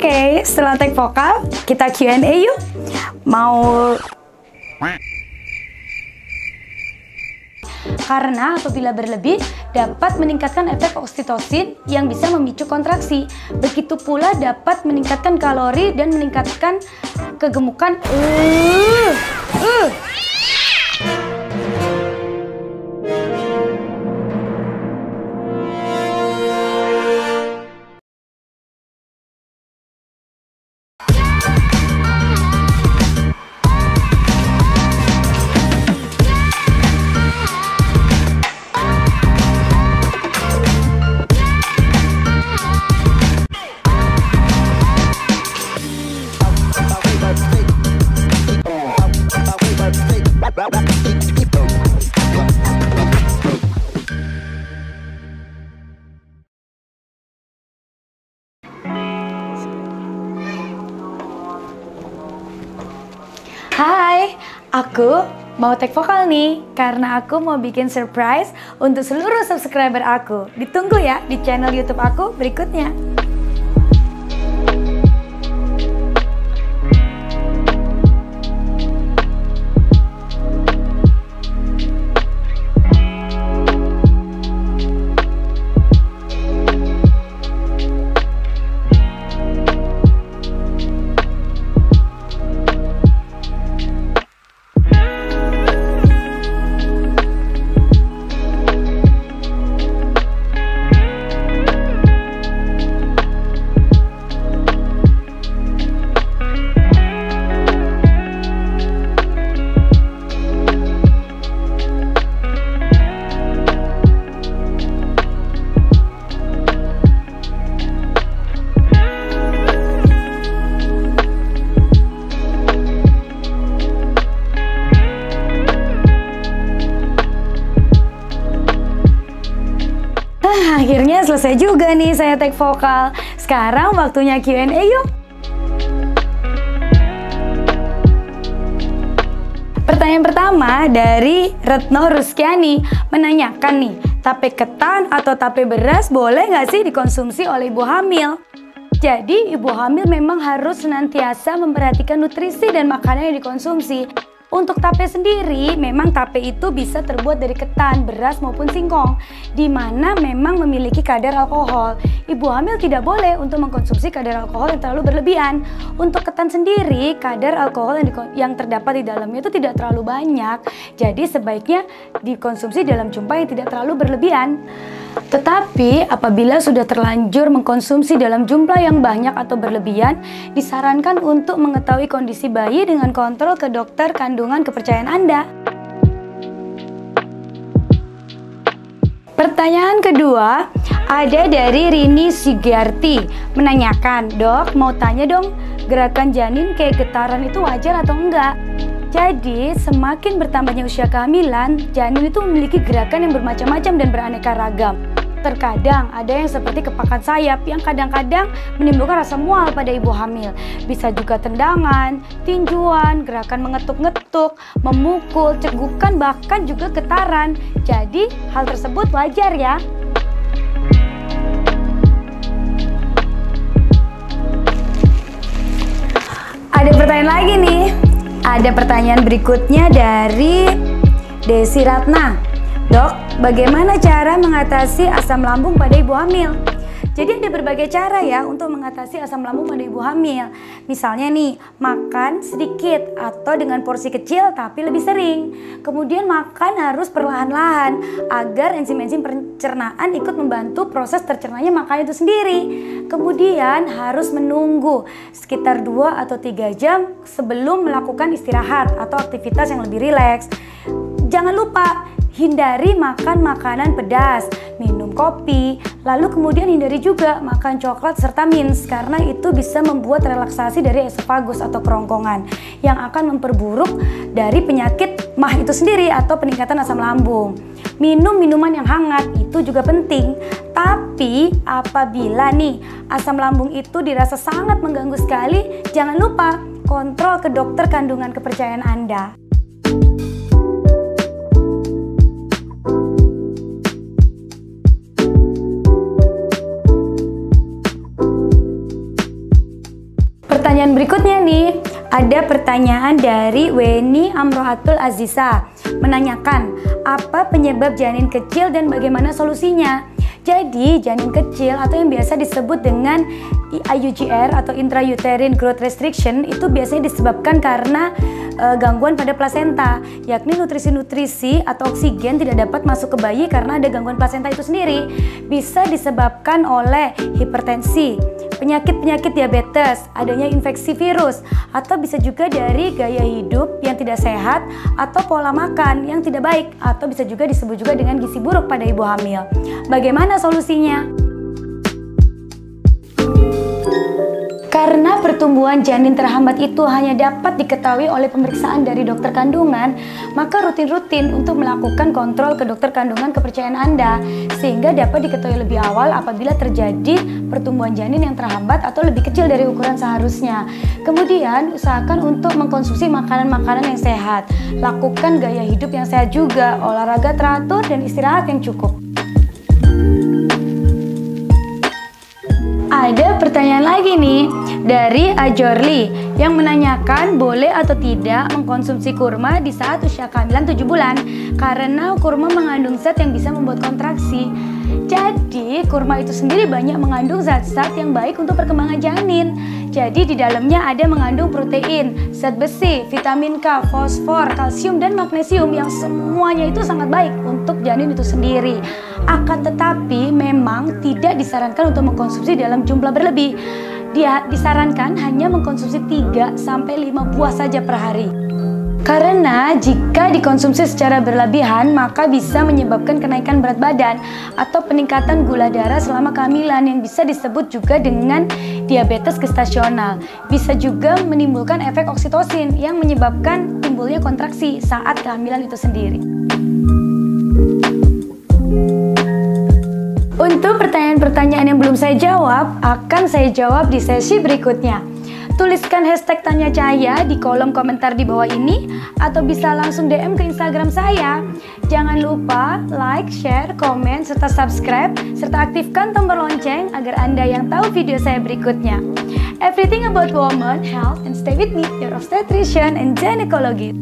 Oke, setelah take vokal, kita Q&A yuk. Mau... Karena apabila berlebih dapat meningkatkan efek oksitosin yang bisa memicu kontraksi. Begitu pula dapat meningkatkan kalori dan meningkatkan kegemukan. Hai, aku mau take vokal nih karena aku mau bikin surprise untuk seluruh subscriber aku. Ditunggu ya di channel YouTube aku berikutnya. Akhirnya selesai juga nih saya take vokal. Sekarang waktunya Q&A yuk. Pertanyaan pertama dari Retno Ruskiani menanyakan nih, tape ketan atau tape beras boleh nggak sih dikonsumsi oleh ibu hamil? Jadi ibu hamil memang harus senantiasa memperhatikan nutrisi dan makanan yang dikonsumsi. Untuk tape sendiri, memang tape itu bisa terbuat dari ketan, beras maupun singkong, di mana memang memiliki kadar alkohol. Ibu hamil tidak boleh untuk mengkonsumsi kadar alkohol yang terlalu berlebihan. Untuk ketan sendiri, kadar alkohol yang terdapat di dalamnya itu tidak terlalu banyak, jadi sebaiknya dikonsumsi dalam jumlah yang tidak terlalu berlebihan. Tetapi apabila sudah terlanjur mengkonsumsi dalam jumlah yang banyak atau berlebihan, disarankan untuk mengetahui kondisi bayi dengan kontrol ke dokter kandungan kepercayaan Anda. Pertanyaan kedua ada dari Rini Sigiarti menanyakan, "Dok, mau tanya dong, gerakan janin kayak getaran itu wajar atau enggak?" Jadi, semakin bertambahnya usia kehamilan, janin itu memiliki gerakan yang bermacam-macam dan beraneka ragam. Terkadang ada yang seperti kepakan sayap yang kadang-kadang menimbulkan rasa mual pada ibu hamil. Bisa juga tendangan, tinjuan, gerakan mengetuk-ngetuk, memukul, cegukan, bahkan juga getaran. Jadi, hal tersebut wajar ya. Ada pertanyaan lagi nih. Ada pertanyaan berikutnya dari Desi Ratna. "Dok, bagaimana cara mengatasi asam lambung pada ibu hamil?" Jadi ada berbagai cara ya untuk mengatasi asam lambung pada ibu hamil. Misalnya nih, makan sedikit atau dengan porsi kecil tapi lebih sering. Kemudian makan harus perlahan-lahan agar enzim-enzim pencernaan ikut membantu proses tercernanya makanan itu sendiri. Kemudian harus menunggu sekitar 2 atau 3 jam sebelum melakukan istirahat atau aktivitas yang lebih rileks. Jangan lupa hindari makan makanan pedas, minum kopi, lalu kemudian hindari juga makan coklat serta mints karena itu bisa membuat relaksasi dari esofagus atau kerongkongan yang akan memperburuk dari penyakit MAH itu sendiri atau peningkatan asam lambung. Minum minuman yang hangat itu juga penting, tapi apabila nih asam lambung itu dirasa sangat mengganggu sekali, jangan lupa kontrol ke dokter kandungan kepercayaan Anda. Ada pertanyaan dari Weni Amrohatul Aziza menanyakan apa penyebab janin kecil dan bagaimana solusinya. Jadi janin kecil atau yang biasa disebut dengan IUGR atau intrauterine growth restriction itu biasanya disebabkan karena gangguan pada plasenta, yakni nutrisi-nutrisi atau oksigen tidak dapat masuk ke bayi karena ada gangguan plasenta itu sendiri. Bisa disebabkan oleh hipertensi, penyakit-penyakit diabetes, adanya infeksi virus, atau bisa juga dari gaya hidup yang tidak sehat atau pola makan yang tidak baik, atau bisa juga disebut juga dengan gizi buruk pada ibu hamil. Bagaimana solusinya? Karena pertumbuhan janin terhambat itu hanya dapat diketahui oleh pemeriksaan dari dokter kandungan, maka rutin-rutin untuk melakukan kontrol ke dokter kandungan kepercayaan Anda, sehingga dapat diketahui lebih awal apabila terjadi pertumbuhan janin yang terhambat atau lebih kecil dari ukuran seharusnya. Kemudian, usahakan untuk mengkonsumsi makanan-makanan yang sehat, lakukan gaya hidup yang sehat juga, olahraga teratur, dan istirahat yang cukup. Ada pertanyaan lagi nih dari Ajorli yang menanyakan boleh atau tidak mengkonsumsi kurma di saat usia kehamilan 7 bulan karena kurma mengandung zat yang bisa membuat kontraksi. Jadi kurma itu sendiri banyak mengandung zat-zat yang baik untuk perkembangan janin. Jadi di dalamnya ada mengandung protein, zat besi, vitamin K, fosfor, kalsium, dan magnesium yang semuanya itu sangat baik untuk janin itu sendiri. Akan tetapi memang tidak disarankan untuk mengkonsumsi dalam jumlah berlebih. Dia disarankan hanya mengkonsumsi 3-5 buah saja per hari. Karena jika dikonsumsi secara berlebihan maka bisa menyebabkan kenaikan berat badan atau peningkatan gula darah selama kehamilan yang bisa disebut juga dengan diabetes gestasional. Bisa juga menimbulkan efek oksitosin yang menyebabkan timbulnya kontraksi saat kehamilan itu sendiri. Untuk pertanyaan-pertanyaan yang belum saya jawab, akan saya jawab di sesi berikutnya. Tuliskan hashtag Tanya Cahaya di kolom komentar di bawah ini atau bisa langsung DM ke Instagram saya. Jangan lupa like, share, komen, serta subscribe, serta aktifkan tombol lonceng agar Anda yang tahu video saya berikutnya. Everything about woman, health, and stay with me, your obstetrician and gynecologist.